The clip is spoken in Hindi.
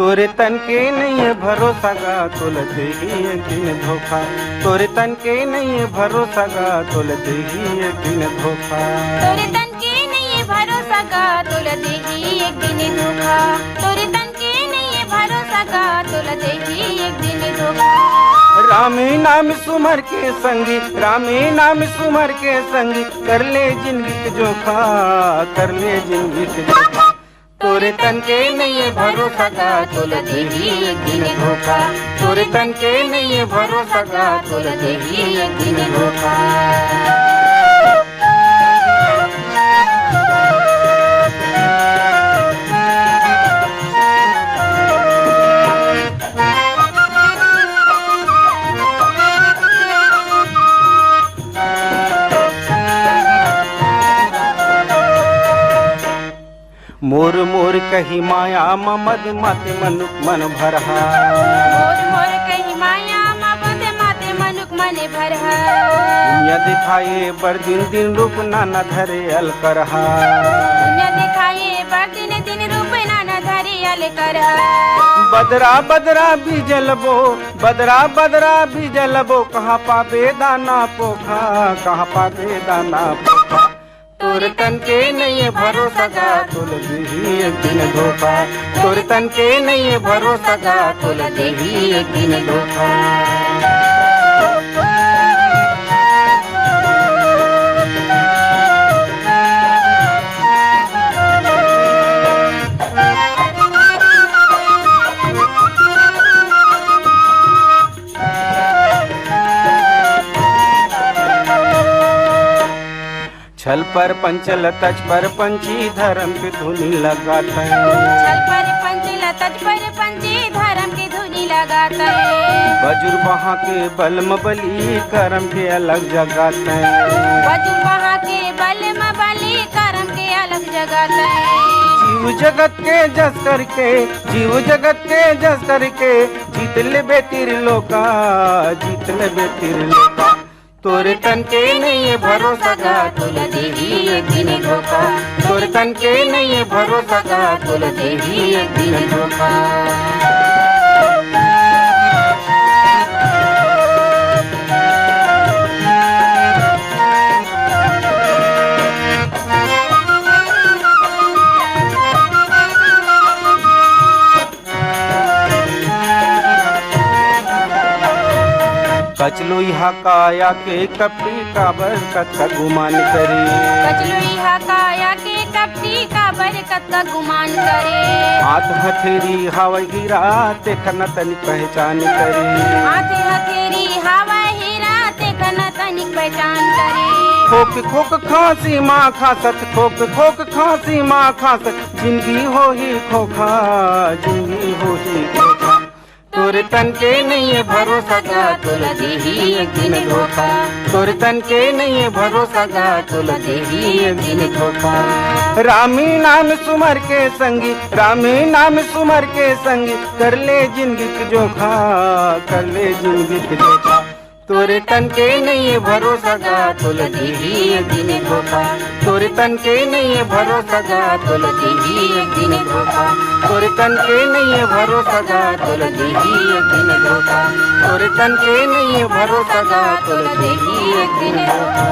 तोरे तन के नहीं है भरोसा गा तोल देही एक दिन धोखा। तोरे तन के नहीं है भरोसा गा तोल देही एक दिन धोखा। तोरे तन के नहीं है भरोसा गा तोल देही एक दिन धोखा। तोरे तन के नहीं है भरोसा गा तोल देही एक दिन धोखा। रामी नाम सुमर के संगी, रामी नाम सुमर के संगी, कर ले जिंदगी के जोखा, कर ले जिंदगी के जोखा। तोरे तन के नहीं है भरोसा गा तोल देही एक दिन धोखा। तोरे तन के नहीं है भरोसा गा तोल देही एक दिन धोखा। मोर मोर कही माया ममद माते मनुक मन भरहा। मोर मोर कही माया ममद माते मनुक मन भरहा। दुनिया दिखाए बर दिन दिन रूप नाना धरे अल करहा। दुनिया दिखाए बर दिन दिन रूप नाना धरे अल करहा। बदरा बदरा बीजलबो, बदरा बदरा बीजलबो, कहाँ पाबे दाना पोखा, कहाँ पाबे दाना पोखा। तोरे तन के नहीं है भरोसा गा तोल देही एक दिन धोखा। तोरे तन के नहीं है भरोसा गा तोल देही एक दिन धोखा। छल पर पंचल तज पर पंची धर्म की धुनी लगाता है। छल पर पंचल तज पर पंची धर्म की धुनी लगाता है। बजुर वहाँ के बलम बली करम के अलग जगाता है। बजुर वहाँ के बलम बली करम के अलग जगाता है। जीव जगत के जस करके, जीव जगत के जस करके, जीत ले बेतिर लोका, जीत ले बेतिर लोका। तोरे तन के नहीं है भरोसा गा तोल देही एक दिन धोखा। तोरे तन के नहीं है भरोसा गा तोल देही एक दिन धोखा। कचलो यहाँ काया के कपटी काबर कत्का गुमान करे। कचलो यहाँ काया के कपटी काबर कत्का गुमान करे। हाथ हथेरी हवा हीरा देखना तनिक पहचान करे। हाथ हथेरी हवा हीरा देखना तनिक पहचान करे। खोक खोक खांसी माँ खासत, खोक खोक खांसी माँ खासत, जिंदगी हो ही खोखा, जिंदगी हो ही खोखा। तोरे तन के नहीं है भरोसा गा तोल देही एक दिन धोखा। तोरे तन के नहीं है भरोसा गा तोल देही एक दिन धोखा। रामी नाम सुमर के संगी, रामी नाम सुमर के संगी, कर ले जिंदगी के जोखा, कर ले जिंदगी के जोखा। तोरे तन के नहीं है भरोसा गा तोल देही एक दिन धोखा। तोरे तन के नहीं है भरोसा गा तोल देही एक दिन धोखा। तोरे तन के नहीं है भरोसा गा तोल देही एक दिन धोखा। तोरे तन के नहीं है भरोसा गा तोल देही एक दिन धोखा।